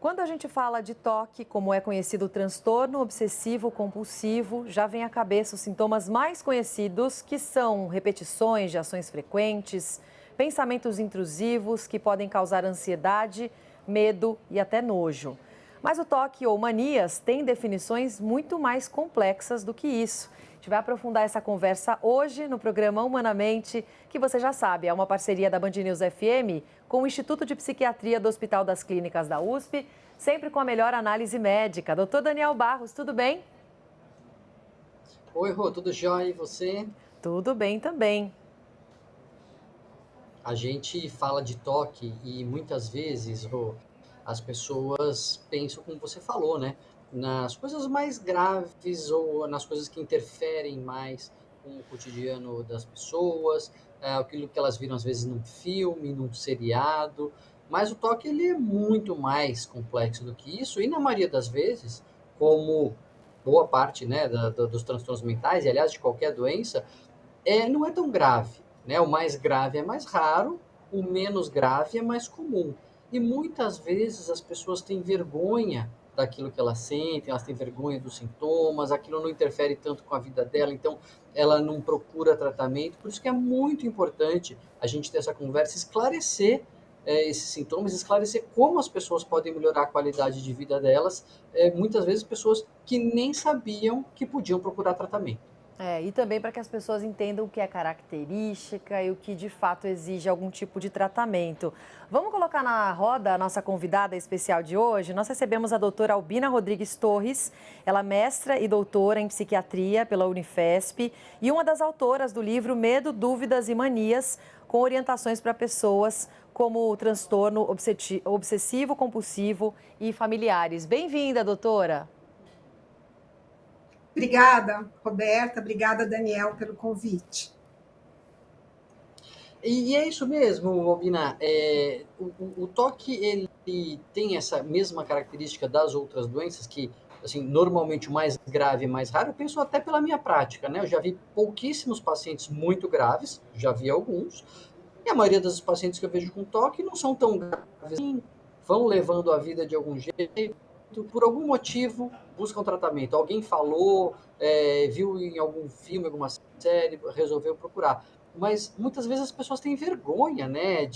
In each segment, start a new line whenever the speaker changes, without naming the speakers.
Quando a gente fala de toque, como é conhecido o transtorno obsessivo compulsivo, já vem à cabeça os sintomas mais conhecidos, que são repetições de ações frequentes, pensamentos intrusivos que podem causar ansiedade, medo e até nojo. Mas o toque ou manias tem definições muito mais complexas do que isso. A gente vai aprofundar essa conversa hoje no programa Humanamente, que você já sabe, é uma parceria da Band News FM com o Instituto de Psiquiatria do Hospital das Clínicas da USP, sempre com a melhor análise médica. Doutor Daniel Barros, tudo bem?
Oi, Rô, tudo jóia? E você?
Tudo bem também.
A gente fala de toque e muitas vezes, Rô, as pessoas pensam, como você falou, né? Nas coisas mais graves ou nas coisas que interferem mais com o cotidiano das pessoas, aquilo que elas viram às vezes num filme, num seriado. Mas o toque ele é muito mais complexo do que isso e na maioria das vezes, como boa parte, né, dos transtornos mentais e aliás de qualquer doença, não é tão grave, né? O mais grave é mais raro, o menos grave é mais comum. E muitas vezes as pessoas têm vergonha daquilo que elas sentem, elas têm vergonha dos sintomas, aquilo não interfere tanto com a vida dela, então ela não procura tratamento. Por isso que é muito importante a gente ter essa conversa, esclarecer esses sintomas, esclarecer como as pessoas podem melhorar a qualidade de vida delas. Muitas vezes pessoas que nem sabiam que podiam procurar tratamento.
E também para que as pessoas entendam o que é característica e o que de fato exige algum tipo de tratamento. Vamos colocar na roda a nossa convidada especial de hoje. Nós recebemos a doutora Albina Rodrigues Torres, ela é mestra e doutora em psiquiatria pela Unifesp e uma das autoras do livro Medo, Dúvidas e Manias, com orientações para pessoas como o transtorno obsessivo, compulsivo e familiares. Bem-vinda, doutora.
Obrigada, Roberta. Obrigada, Daniel, pelo convite.
E é isso mesmo, Albina. O toque ele tem essa mesma característica das outras doenças, que assim, normalmente o mais grave é mais raro. Eu penso até pela minha prática, né? Eu já vi pouquíssimos pacientes muito graves, já vi alguns, e a maioria dos pacientes que eu vejo com toque não são tão graves assim, vão levando a vida de algum jeito, por algum motivo buscam tratamento. Alguém falou, viu em algum filme, alguma série, resolveu procurar. Mas muitas vezes as pessoas têm vergonha, né,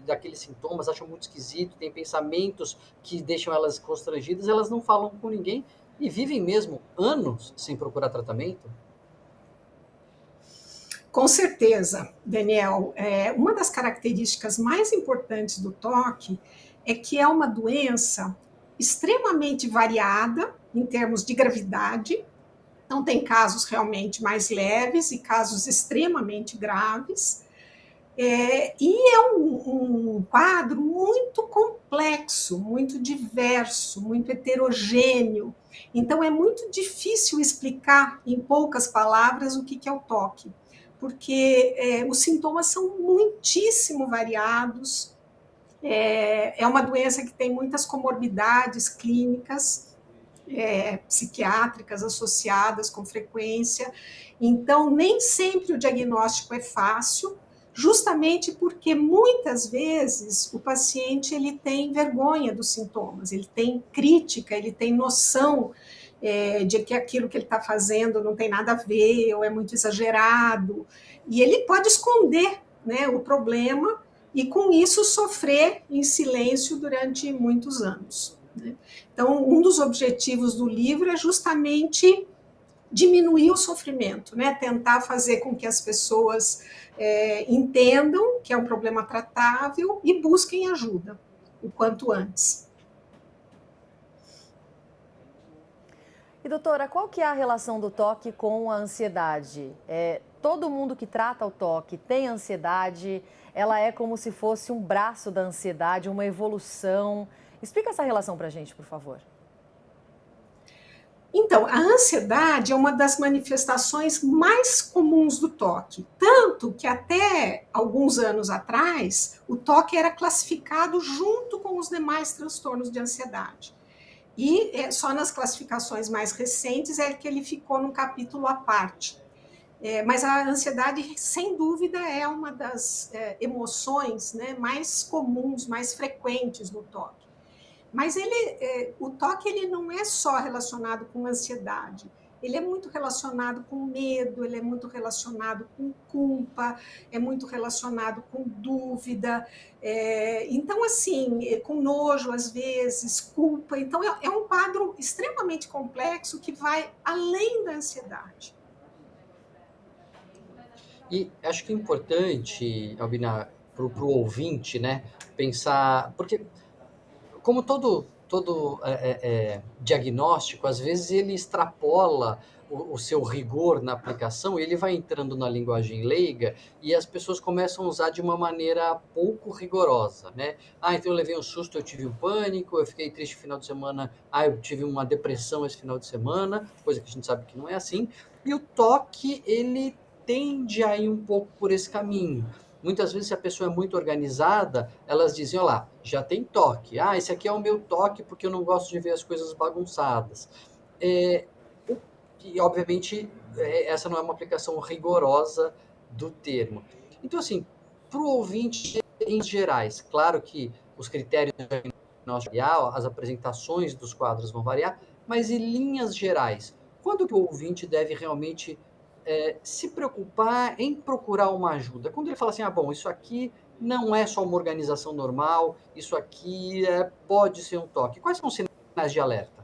daqueles sintomas, acham muito esquisito, têm pensamentos que deixam elas constrangidas, elas não falam com ninguém e vivem mesmo anos sem procurar tratamento.
Com certeza, Daniel. Uma das características mais importantes do toque é que é uma doença extremamente variada em termos de gravidade. Então, tem casos realmente mais leves e casos extremamente graves. E é um quadro muito complexo, muito diverso, muito heterogêneo. Então, é muito difícil explicar em poucas palavras o que é o toque, porque os sintomas são muitíssimo variados. É uma doença que tem muitas comorbidades clínicas, psiquiátricas associadas com frequência. Então, nem sempre o diagnóstico é fácil, justamente porque muitas vezes o paciente ele tem vergonha dos sintomas, ele tem crítica, ele tem noção de que aquilo que ele está fazendo não tem nada a ver ou é muito exagerado, e ele pode esconder, né, o problema e com isso sofrer em silêncio durante muitos anos, né? Então, um dos objetivos do livro é justamente diminuir o sofrimento, né? Tentar fazer com que as pessoas entendam que é um problema tratável e busquem ajuda o quanto antes.
E doutora, qual que é a relação do toque com a ansiedade? Todo mundo que trata o toque tem ansiedade, ela é como se fosse um braço da ansiedade, uma evolução. Explica essa relação para a gente, por favor.
Então, a ansiedade é uma das manifestações mais comuns do toque, tanto que até alguns anos atrás, o toque era classificado junto com os demais transtornos de ansiedade. E só nas classificações mais recentes é que ele ficou num capítulo à parte. Mas a ansiedade, sem dúvida, é uma das emoções, né, mais comuns, mais frequentes no toque. Mas o toque ele não é só relacionado com ansiedade. Ele é muito relacionado com medo, ele é muito relacionado com culpa, é muito relacionado com dúvida, então, assim, com nojo às vezes, culpa. Então, é um quadro extremamente complexo que vai além da ansiedade.
E acho que é importante, Albina, para o ouvinte, né, pensar, porque como todo diagnóstico, às vezes ele extrapola o seu rigor na aplicação, ele vai entrando na linguagem leiga e as pessoas começam a usar de uma maneira pouco rigorosa, né? Ah, então eu levei um susto, eu tive um pânico, eu fiquei triste no final de semana, eu tive uma depressão esse final de semana, coisa que a gente sabe que não é assim. E o toque, ele tende a ir um pouco por esse caminho. Muitas vezes, se a pessoa é muito organizada, elas dizem, olha lá, já tem toque. Ah, esse aqui é o meu toque porque eu não gosto de ver as coisas bagunçadas. É, e, obviamente, essa não é uma aplicação rigorosa do termo. Então, assim, para o ouvinte, em gerais, claro que os critérios nós variar, as apresentações dos quadros vão variar, mas em linhas gerais, quando que o ouvinte deve realmente se preocupar em procurar uma ajuda? Quando ele fala assim, bom, isso aqui não é só uma organização normal, isso aqui pode ser um toque. Quais são os sinais de alerta?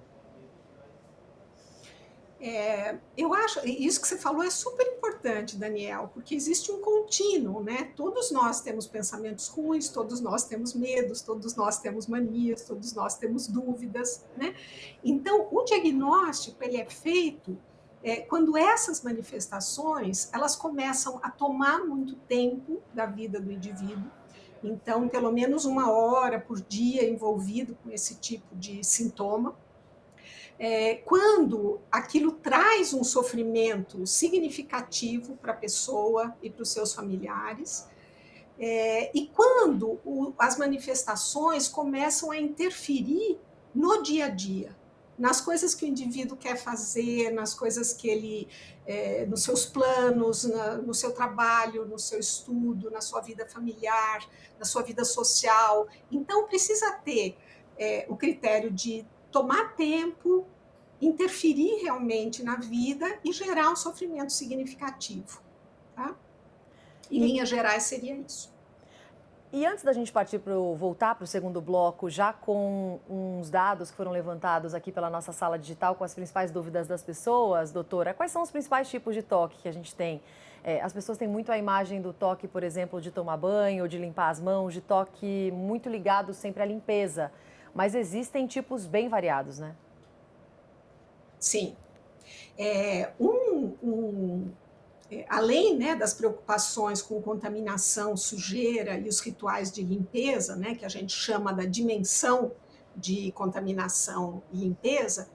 Eu acho, isso que você falou é super importante, Daniel, porque existe um contínuo, né? Todos nós temos pensamentos ruins, todos nós temos medos, todos nós temos manias, todos nós temos dúvidas, né? Então, o diagnóstico, ele é feito quando essas manifestações, elas começam a tomar muito tempo da vida do indivíduo. Então, pelo menos 1 hora por dia envolvido com esse tipo de sintoma. Quando aquilo traz um sofrimento significativo para a pessoa e para os seus familiares, e quando as manifestações começam a interferir no dia a dia, nas coisas que o indivíduo quer fazer, nas coisas que ele, nos seus planos, no seu trabalho, no seu estudo, na sua vida familiar, na sua vida social. Então, precisa ter o critério de tomar tempo, interferir realmente na vida e gerar um sofrimento significativo. Tá? Em linhas gerais, seria isso.
E antes da gente voltar para o segundo bloco, já com uns dados que foram levantados aqui pela nossa sala digital, com as principais dúvidas das pessoas, doutora, quais são os principais tipos de toque que a gente tem? As pessoas têm muito a imagem do toque, por exemplo, de tomar banho, de limpar as mãos, de toque muito ligado sempre à limpeza. Mas existem tipos bem variados, né?
Sim. Além, né, das preocupações com contaminação, sujeira e os rituais de limpeza, né, que a gente chama da dimensão de contaminação e limpeza,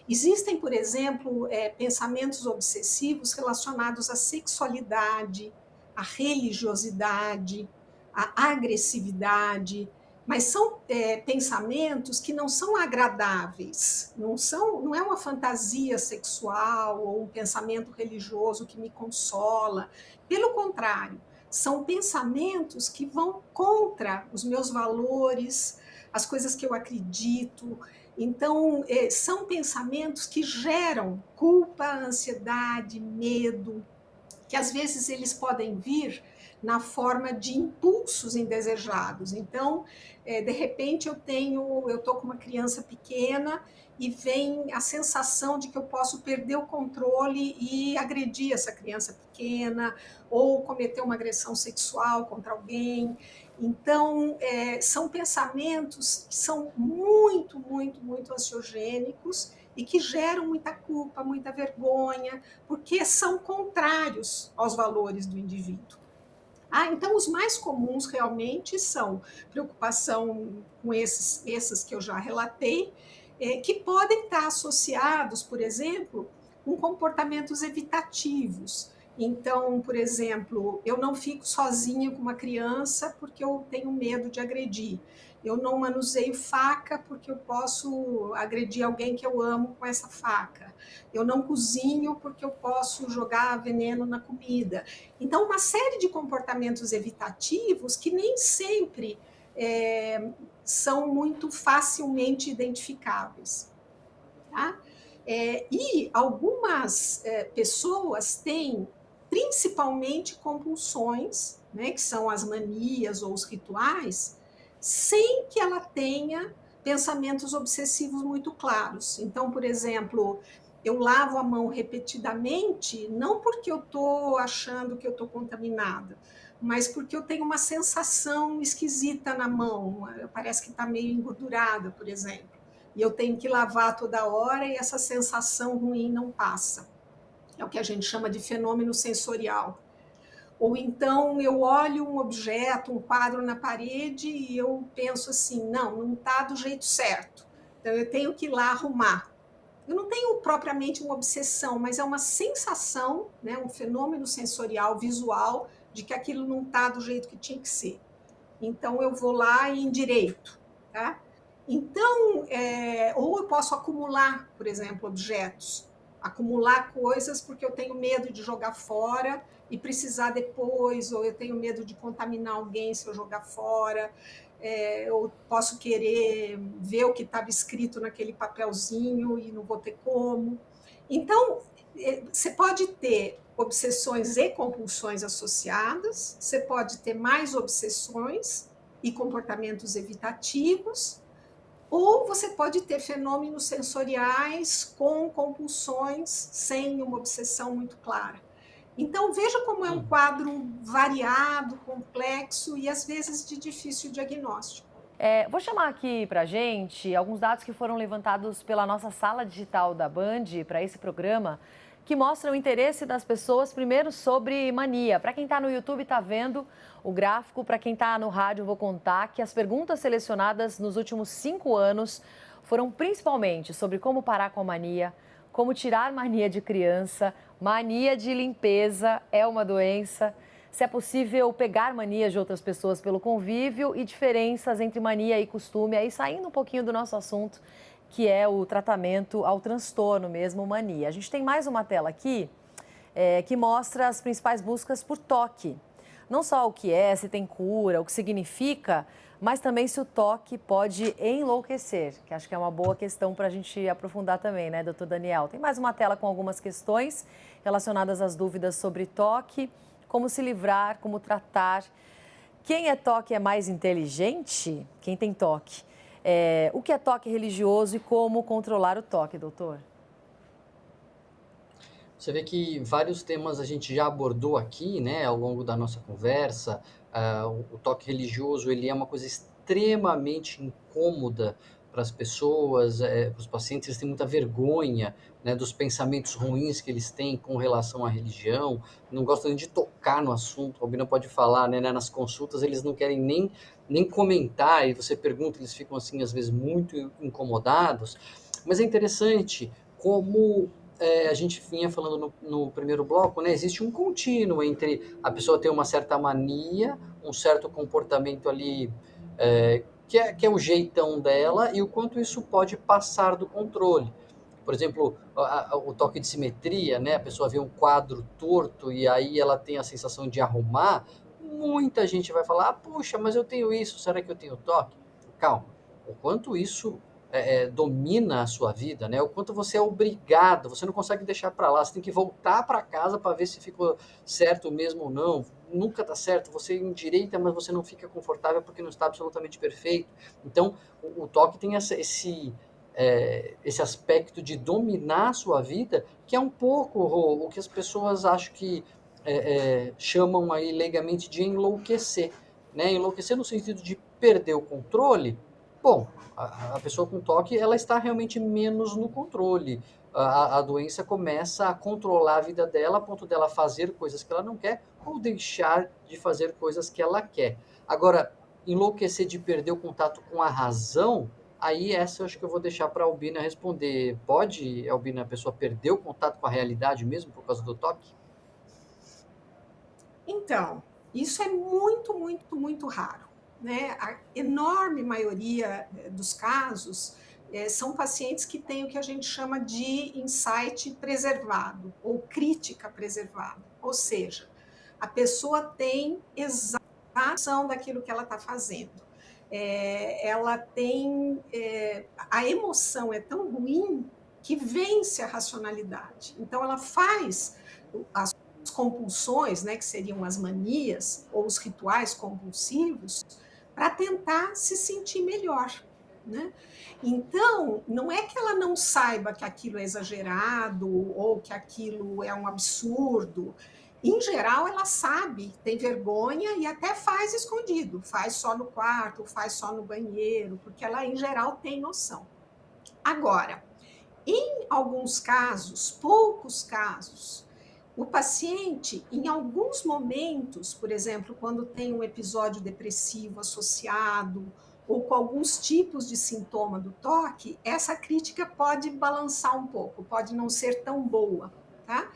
existem, por exemplo, pensamentos obsessivos relacionados à sexualidade, à religiosidade, à agressividade, mas são pensamentos que não são agradáveis, não é uma fantasia sexual ou um pensamento religioso que me consola. Pelo contrário, são pensamentos que vão contra os meus valores, as coisas que eu acredito. Então, são pensamentos que geram culpa, ansiedade, medo, que às vezes eles podem vir na forma de impulsos indesejados. Então, de repente eu estou com uma criança pequena e vem a sensação de que eu posso perder o controle e agredir essa criança pequena ou cometer uma agressão sexual contra alguém. Então, são pensamentos que são muito, muito, muito ansiogênicos e que geram muita culpa, muita vergonha, porque são contrários aos valores do indivíduo. Então, os mais comuns realmente são preocupação com esses que eu já relatei, que podem estar associados, por exemplo, com comportamentos evitativos. Então, por exemplo, eu não fico sozinha com uma criança porque eu tenho medo de agredir. Eu não manuseio faca porque eu posso agredir alguém que eu amo com essa faca. Eu não cozinho porque eu posso jogar veneno na comida. Então, uma série de comportamentos evitativos que nem sempre são muito facilmente identificáveis. Tá? E algumas pessoas têm principalmente compulsões, né, que são as manias ou os rituais, sem que ela tenha pensamentos obsessivos muito claros. Então, por exemplo, eu lavo a mão repetidamente, não porque eu estou achando que eu estou contaminada, mas porque eu tenho uma sensação esquisita na mão, parece que está meio engordurada, por exemplo. E eu tenho que lavar toda hora e essa sensação ruim não passa. É o que a gente chama de fenômeno sensorial. Ou então eu olho um objeto, um quadro na parede e eu penso assim, não está do jeito certo. Então eu tenho que ir lá arrumar. Eu não tenho propriamente uma obsessão, mas é uma sensação, né, um fenômeno sensorial, visual, de que aquilo não está do jeito que tinha que ser. Então eu vou lá e endireito. Tá? Então, ou eu posso acumular, por exemplo, objetos, acumular coisas porque eu tenho medo de jogar fora e precisar depois, ou eu tenho medo de contaminar alguém se eu jogar fora, eu posso querer ver o que estava escrito naquele papelzinho e não vou ter como. Então, você pode ter obsessões e compulsões associadas, você pode ter mais obsessões e comportamentos evitativos, ou você pode ter fenômenos sensoriais com compulsões sem uma obsessão muito clara. Então, veja como é um quadro variado, complexo e, às vezes, de difícil diagnóstico.
Vou chamar aqui para a gente alguns dados que foram levantados pela nossa sala digital da Band para esse programa, que mostram o interesse das pessoas, primeiro, sobre mania. Para quem está no YouTube, está vendo o gráfico. Para quem está no rádio, eu vou contar que as perguntas selecionadas nos últimos 5 anos foram principalmente sobre como parar com a mania, como tirar mania de criança, mania de limpeza é uma doença, se é possível pegar manias de outras pessoas pelo convívio e diferenças entre mania e costume, aí saindo um pouquinho do nosso assunto, que é o tratamento ao transtorno mesmo, mania. A gente tem mais uma tela aqui que mostra as principais buscas por toque. Não só o que é, se tem cura, o que significa, mas também se o toque pode enlouquecer, que acho que é uma boa questão para a gente aprofundar também, né, doutor Daniel? Tem mais uma tela com algumas questões relacionadas às dúvidas sobre toque, como se livrar, como tratar. Quem é toque é mais inteligente? Quem tem toque. O que é toque religioso e como controlar o toque, doutor?
Você vê que vários temas a gente já abordou aqui, né, ao longo da nossa conversa. O toque religioso, ele é uma coisa extremamente incômoda para as pessoas, para os pacientes, eles têm muita vergonha, né, dos pensamentos ruins que eles têm com relação à religião, não gostam nem de tocar no assunto. A Albina pode falar, né, nas consultas, eles não querem nem comentar, e você pergunta, eles ficam assim, às vezes, muito incomodados. Mas é interessante como a gente vinha falando no primeiro bloco, né? Existe um contínuo entre a pessoa ter uma certa mania, um certo comportamento ali que é o jeitão dela e o quanto isso pode passar do controle. Por exemplo, o toque de simetria, né? A pessoa vê um quadro torto e aí ela tem a sensação de arrumar. Muita gente vai falar, puxa, mas eu tenho isso, será que eu tenho toque? Calma, o quanto isso domina a sua vida, né? O quanto você é obrigado, você não consegue deixar para lá, você tem que voltar para casa para ver se ficou certo mesmo ou não. Nunca está certo, você endireita, mas você não fica confortável porque não está absolutamente perfeito. Então, o toque tem esse aspecto de dominar a sua vida, que é um pouco o que as pessoas acham que chamam aí leigamente de enlouquecer, né? Enlouquecer no sentido de perder o controle. Bom, a pessoa com toque, ela está realmente menos no controle. A doença começa a controlar a vida dela a ponto dela fazer coisas que ela não quer ou deixar de fazer coisas que ela quer. Agora, enlouquecer de perder o contato com a razão, aí essa eu acho que eu vou deixar para a Albina responder. Pode, Albina, a pessoa perder o contato com a realidade mesmo por causa do toque?
Então, isso é muito, muito, muito raro. Né? A enorme maioria dos casos são pacientes que têm o que a gente chama de insight preservado ou crítica preservada. Ou seja, a pessoa tem exata noção daquilo que ela está fazendo. ela tem... a emoção é tão ruim que vence a racionalidade. Então, ela faz as compulsões, né, que seriam as manias, ou os rituais compulsivos, para tentar se sentir melhor, né? Então, não é que ela não saiba que aquilo é exagerado ou que aquilo é um absurdo. Em geral, ela sabe, tem vergonha e até faz escondido, faz só no quarto, faz só no banheiro, porque ela, em geral, tem noção. Agora, em alguns casos, poucos casos, o paciente, em alguns momentos, por exemplo, quando tem um episódio depressivo associado ou com alguns tipos de sintoma do toque, essa crítica pode balançar um pouco, pode não ser tão boa, tá?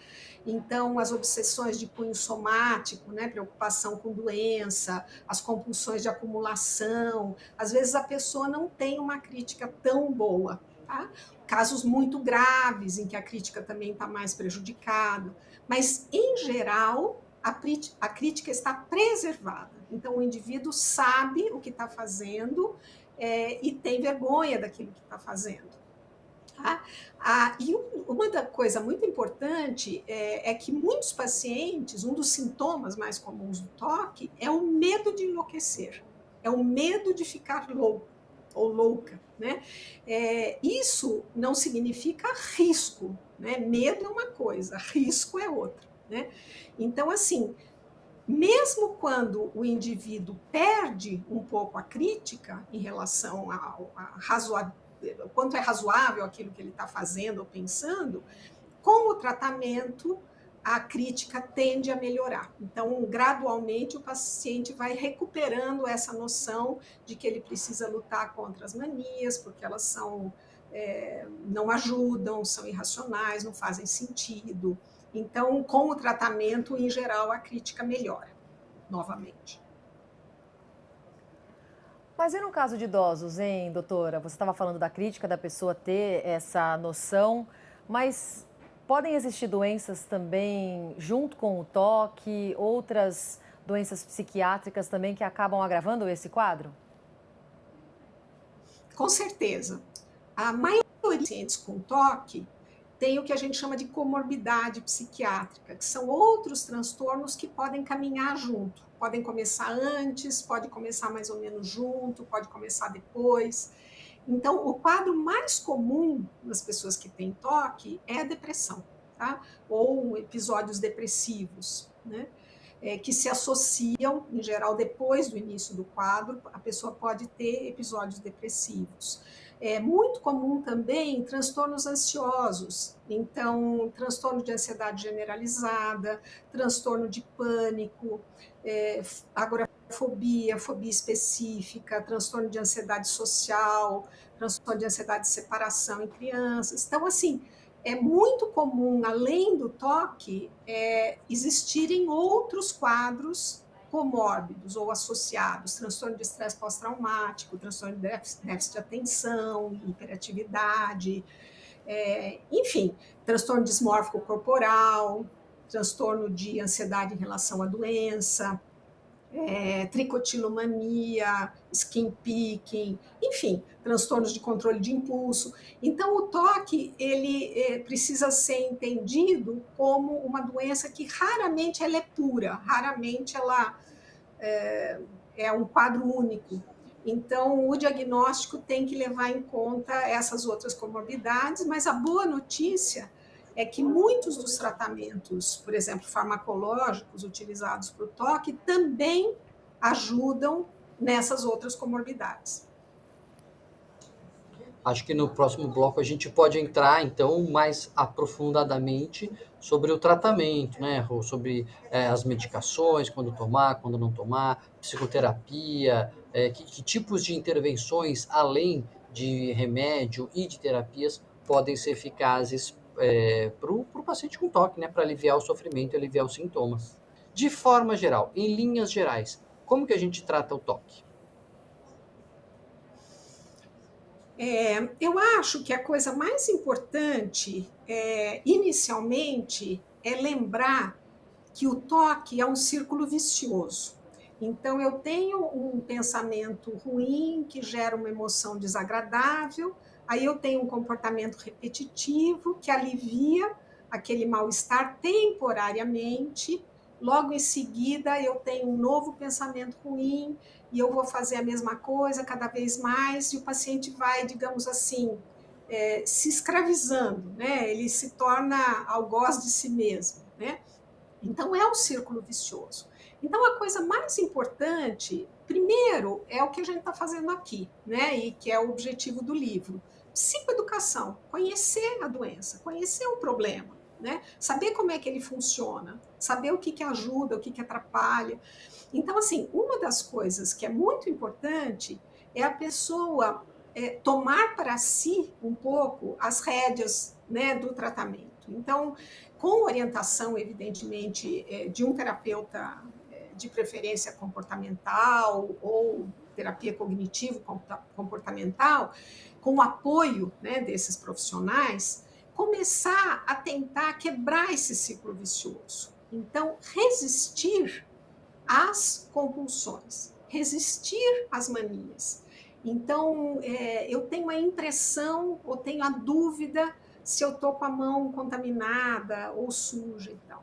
Então, as obsessões de cunho somático, né, preocupação com doença, as compulsões de acumulação, às vezes a pessoa não tem uma crítica tão boa, tá? Casos muito graves, em que a crítica também está mais prejudicada, mas, em geral, a crítica está preservada. Então, o indivíduo sabe o que está fazendo e tem vergonha daquilo que está fazendo. Tá? E uma coisa muito importante é que muitos pacientes, um dos sintomas mais comuns do toque é o medo de enlouquecer, é o medo de ficar louco ou louca, né? Isso não significa risco, né? Medo é uma coisa, risco é outra, né? Então, assim, mesmo quando o indivíduo perde um pouco a crítica em relação quanto é razoável aquilo que ele está fazendo ou pensando, com o tratamento, a crítica tende a melhorar. Então, gradualmente, o paciente vai recuperando essa noção de que ele precisa lutar contra as manias, porque elas não ajudam, são irracionais, não fazem sentido. Então, com o tratamento, em geral, a crítica melhora novamente.
Mas e no caso de idosos, hein, doutora? Você estava falando da crítica, da pessoa ter essa noção, mas podem existir doenças também, junto com o toque, outras doenças psiquiátricas também que acabam agravando esse quadro?
Com certeza. A maioria dos pacientes com toque tem o que a gente chama de comorbidade psiquiátrica, que são outros transtornos que podem caminhar junto. Podem começar antes, pode começar mais ou menos junto, pode começar depois. Então, o quadro mais comum nas pessoas que têm toque é a depressão, tá? Ou episódios depressivos, né? Que se associam, em geral, depois do início do quadro, a pessoa pode ter episódios depressivos. É muito comum também transtornos ansiosos, então, transtorno de ansiedade generalizada, transtorno de pânico, agorafobia, fobia específica, transtorno de ansiedade social, transtorno de ansiedade de separação em crianças. Então, assim, é muito comum, além do toque, existirem outros quadros comórbidos ou associados, transtorno de estresse pós-traumático, transtorno de déficit de atenção, hiperatividade, enfim, transtorno dismórfico corporal, transtorno de ansiedade em relação à doença, tricotilomania, skin picking, enfim, transtornos de controle de impulso. Então, o toque ele precisa ser entendido como uma doença que raramente ela é pura, raramente ela é um quadro único. Então, o diagnóstico tem que levar em conta essas outras comorbidades, mas a boa notícia é que muitos dos tratamentos, por exemplo, farmacológicos utilizados para o toque, também ajudam nessas outras comorbidades.
Acho que no próximo bloco a gente pode entrar, então, mais aprofundadamente sobre o tratamento, né, Rô? Sobre as medicações, quando tomar, quando não tomar, psicoterapia, que tipos de intervenções, além de remédio e de terapias, podem ser eficazes para o paciente com toque, né, para aliviar o sofrimento e aliviar os sintomas. De forma geral, em linhas gerais, como que a gente trata o toque?
Eu acho que a coisa mais importante, inicialmente, é lembrar que o toque é um círculo vicioso. Então, eu tenho um pensamento ruim que gera uma emoção desagradável, aí eu tenho um comportamento repetitivo que alivia aquele mal-estar temporariamente, logo em seguida eu tenho um novo pensamento ruim e eu vou fazer a mesma coisa cada vez mais, e o paciente vai, digamos assim, se escravizando, né? Ele se torna algoz de si mesmo, né? Então, é um círculo vicioso. Então, a coisa mais importante, primeiro, é o que a gente está fazendo aqui, né? E que é o objetivo do livro. Psicoeducação, conhecer a doença, conhecer o problema, né? Saber como é que ele funciona, saber o que, que ajuda, o que, que atrapalha. Então, assim, uma das coisas que é muito importante é a pessoa tomar para si um pouco as rédeas, né, do tratamento. Então, com orientação, evidentemente, de um terapeuta de preferência comportamental ou terapia cognitivo-comportamental, com o apoio, né, desses profissionais, começar a tentar quebrar esse ciclo vicioso. Então, resistir às compulsões, resistir às manias. Então, eu tenho a impressão ou tenho a dúvida se eu estou com a mão contaminada ou suja e tal.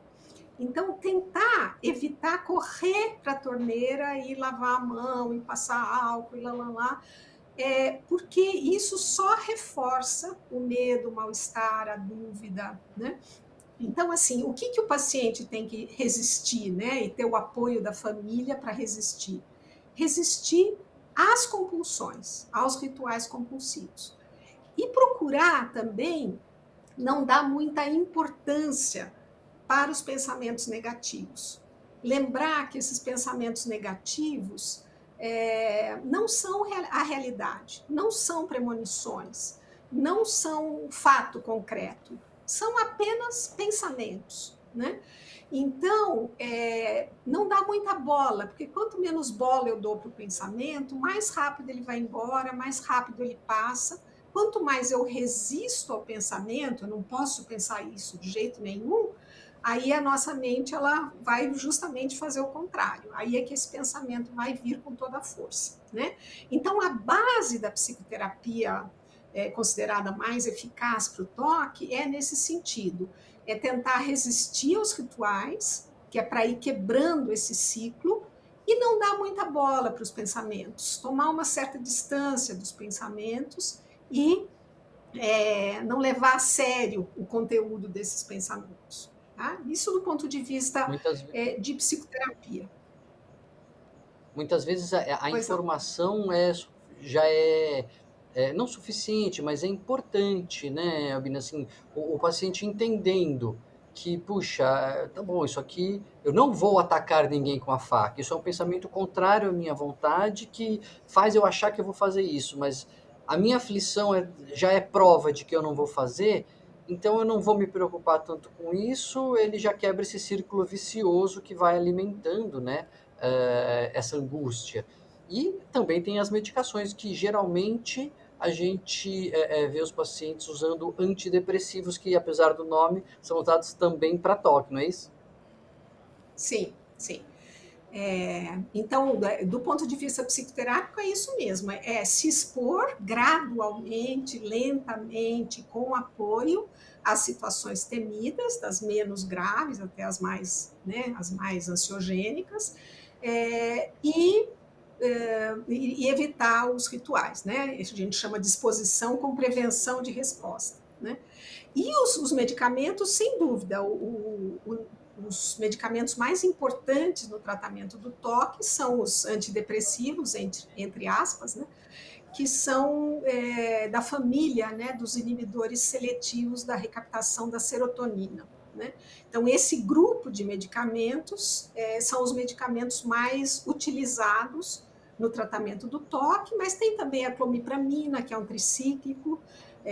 Então, tentar evitar correr para a torneira e lavar a mão e passar álcool e lá, porque isso só reforça o medo, o mal-estar, a dúvida, né? Então, assim, o que, que o paciente tem que resistir, né? E ter o apoio da família para resistir? Resistir às compulsões, aos rituais compulsivos. E procurar também não dar muita importância para os pensamentos negativos. Lembrar que esses pensamentos negativos não são a realidade, não são premonições, não são fato concreto, são apenas pensamentos, né? Então, não dá muita bola, porque quanto menos bola eu dou para o pensamento, mais rápido ele vai embora, mais rápido ele passa. Quanto mais eu resisto ao pensamento, eu não posso pensar isso de jeito nenhum, aí a nossa mente ela vai justamente fazer o contrário. Aí é que esse pensamento vai vir com toda a força, né? Então, a base da psicoterapia considerada mais eficaz para o toque é nesse sentido, é tentar resistir aos rituais, que é para ir quebrando esse ciclo, e não dar muita bola para os pensamentos, tomar uma certa distância dos pensamentos e não levar a sério o conteúdo desses pensamentos. Tá? Isso do ponto de vista
Muitas,
de psicoterapia.
muitas vezes a
Pois não.
informação já não suficiente, mas é importante, né, Albina? Assim, o paciente entendendo que, puxa, tá bom, isso aqui, eu não vou atacar ninguém com a faca, isso é um pensamento contrário à minha vontade que faz eu achar que eu vou fazer isso, mas a minha aflição já é prova de que eu não vou fazer, então eu não vou me preocupar tanto com isso, ele já quebra esse círculo vicioso que vai alimentando, né, essa angústia. E também tem as medicações que geralmente a gente vê os pacientes usando antidepressivos que, apesar do nome, são usados também para toque, não é isso?
Sim, sim. Então, do ponto de vista psicoterápico, é isso mesmo: é se expor gradualmente, lentamente, com apoio às situações temidas, das menos graves até as mais, né, as mais ansiogênicas, e evitar os rituais, né? Isso a gente chama de exposição com prevenção de resposta, né? E os medicamentos, sem dúvida, os medicamentos mais importantes no tratamento do toque são os antidepressivos, entre aspas, né? Que são da família, né, dos inibidores seletivos da recaptação da serotonina, né? Então, esse grupo de medicamentos são os medicamentos mais utilizados no tratamento do toque, mas tem também a clomipramina, que é um tricíclico,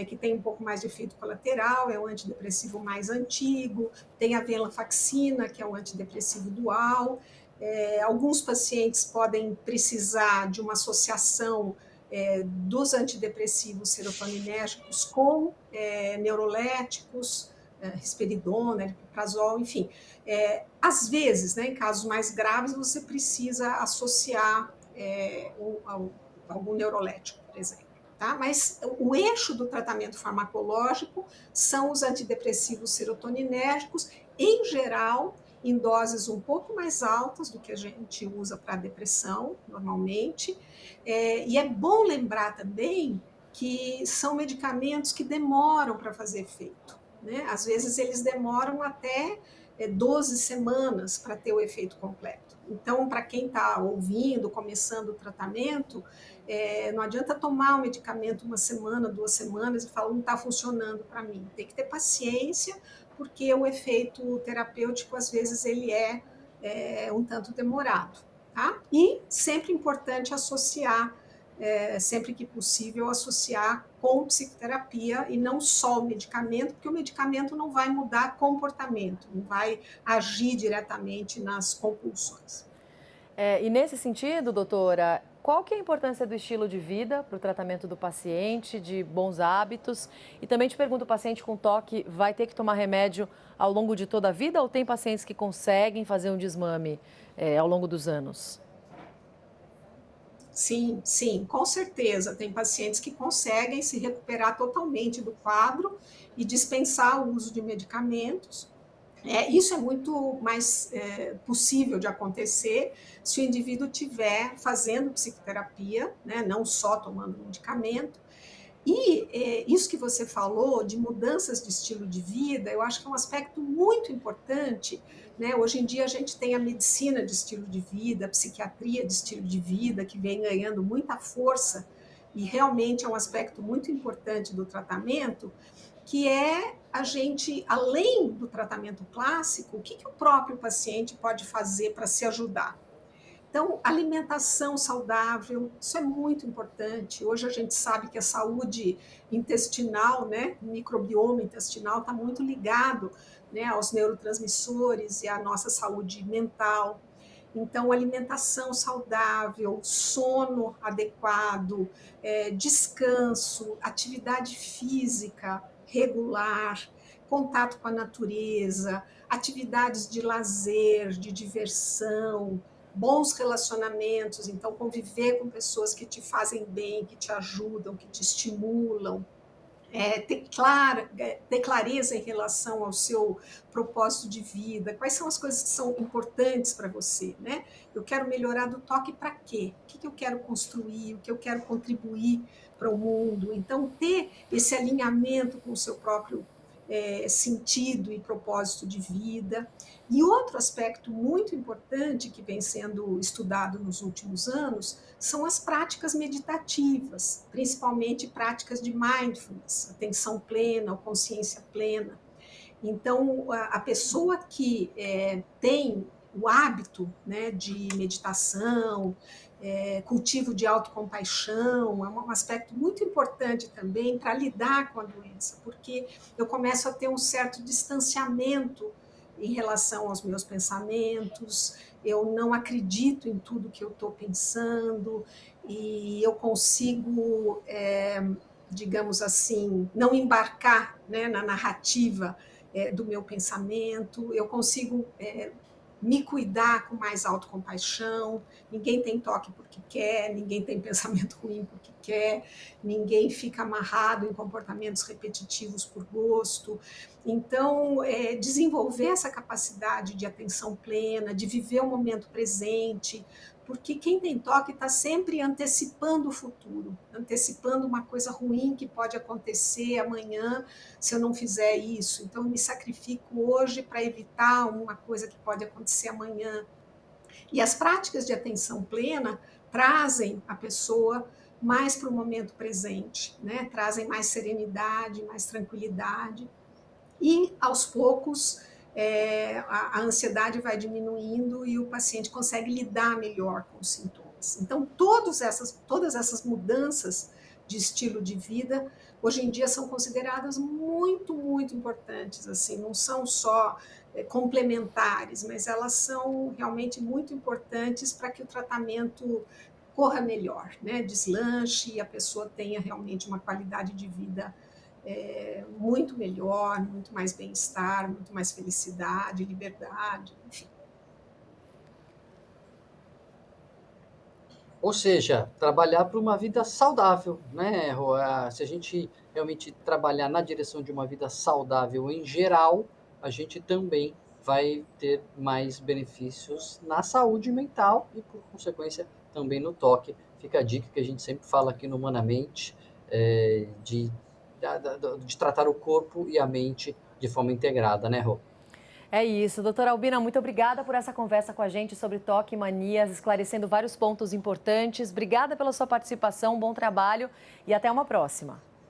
que tem um pouco mais de efeito colateral, é o antidepressivo mais antigo, tem a venlafaxina, que é um antidepressivo dual. Alguns pacientes podem precisar de uma associação dos antidepressivos serotoninérgicos com neuroléticos, risperidona, aripiprazol, enfim. Às vezes, né, em casos mais graves, você precisa associar algum neurolético, por exemplo. Tá? Mas o eixo do tratamento farmacológico são os antidepressivos serotoninérgicos, em geral, em doses um pouco mais altas do que a gente usa para depressão, normalmente. E é bom lembrar também que são medicamentos que demoram para fazer efeito. Né? Às vezes, eles demoram até 12 semanas para ter o efeito completo. Então, para quem está ouvindo, começando o tratamento, não adianta tomar o medicamento uma semana, 2 semanas e falar, não está funcionando para mim. Tem que ter paciência, porque o efeito terapêutico, às vezes, ele é um tanto demorado. Tá? E sempre importante associar, sempre que possível, associar com psicoterapia e não só o medicamento, porque o medicamento não vai mudar comportamento, não vai agir diretamente nas compulsões.
E nesse sentido, doutora, qual que é a importância do estilo de vida para o tratamento do paciente, de bons hábitos? E também te pergunto, o paciente com toque vai ter que tomar remédio ao longo de toda a vida ou tem pacientes que conseguem fazer um desmame ao longo dos anos?
Sim, sim, com certeza. Tem pacientes que conseguem se recuperar totalmente do quadro e dispensar o uso de medicamentos. Isso é muito mais possível de acontecer se o indivíduo estiver fazendo psicoterapia, né, não só tomando medicamento. E isso que você falou de mudanças de estilo de vida, eu acho que é um aspecto muito importante. Né? Hoje em dia a gente tem a medicina de estilo de vida, a psiquiatria de estilo de vida, que vem ganhando muita força, e realmente é um aspecto muito importante do tratamento, que é a gente, além do tratamento clássico, o que o próprio paciente pode fazer para se ajudar? Então, alimentação saudável, isso é muito importante. Hoje a gente sabe que a saúde intestinal, né, o microbioma intestinal está muito ligado, né, aos neurotransmissores e à nossa saúde mental. Então, alimentação saudável, sono adequado, descanso, atividade física regular, contato com a natureza, atividades de lazer, de diversão, bons relacionamentos, então conviver com pessoas que te fazem bem, que te ajudam, que te estimulam, ter clareza em relação ao seu propósito de vida, quais são as coisas que são importantes para você, né? Eu quero melhorar do toque para quê? O que eu quero construir, o que eu quero contribuir para o mundo? Então, ter esse alinhamento com o seu próprio sentido e propósito de vida. E outro aspecto muito importante que vem sendo estudado nos últimos anos são as práticas meditativas, principalmente práticas de mindfulness, atenção plena ou consciência plena. Então, a pessoa que tem o hábito, né, de meditação, cultivo de autocompaixão, é um aspecto muito importante também para lidar com a doença, porque eu começo a ter um certo distanciamento em relação aos meus pensamentos, eu não acredito em tudo que eu estou pensando, e eu consigo, digamos assim, não embarcar, né, na narrativa do meu pensamento, eu consigo me cuidar com mais autocompaixão, ninguém tem toque porque quer, ninguém tem pensamento ruim porque quer, ninguém fica amarrado em comportamentos repetitivos por gosto. Então, desenvolver essa capacidade de atenção plena, de viver o momento presente, porque quem tem toque está sempre antecipando o futuro, antecipando uma coisa ruim que pode acontecer amanhã se eu não fizer isso. Então, eu me sacrifico hoje para evitar uma coisa que pode acontecer amanhã. E as práticas de atenção plena trazem a pessoa mais para o momento presente, né? Trazem mais serenidade, mais tranquilidade. E, aos poucos, a ansiedade vai diminuindo e o paciente consegue lidar melhor com os sintomas. Então, todas essas mudanças de estilo de vida, hoje em dia, são consideradas muito, muito importantes. Assim, não são só complementares, mas elas são realmente muito importantes para que o tratamento corra melhor, né? Deslanche e a pessoa tenha realmente uma qualidade de vida muito melhor, muito mais bem-estar, muito mais felicidade, liberdade, enfim.
Ou seja, trabalhar para uma vida saudável, né, Rô? Se a gente realmente trabalhar na direção de uma vida saudável em geral, a gente também vai ter mais benefícios na saúde mental e, por consequência, também no toque. Fica a dica que a gente sempre fala aqui no Humanamente, de tratar o corpo e a mente de forma integrada, né, Rô?
É isso. Doutora Albina, muito obrigada por essa conversa com a gente sobre toque e manias, esclarecendo vários pontos importantes. Obrigada pela sua participação, bom trabalho e até uma próxima.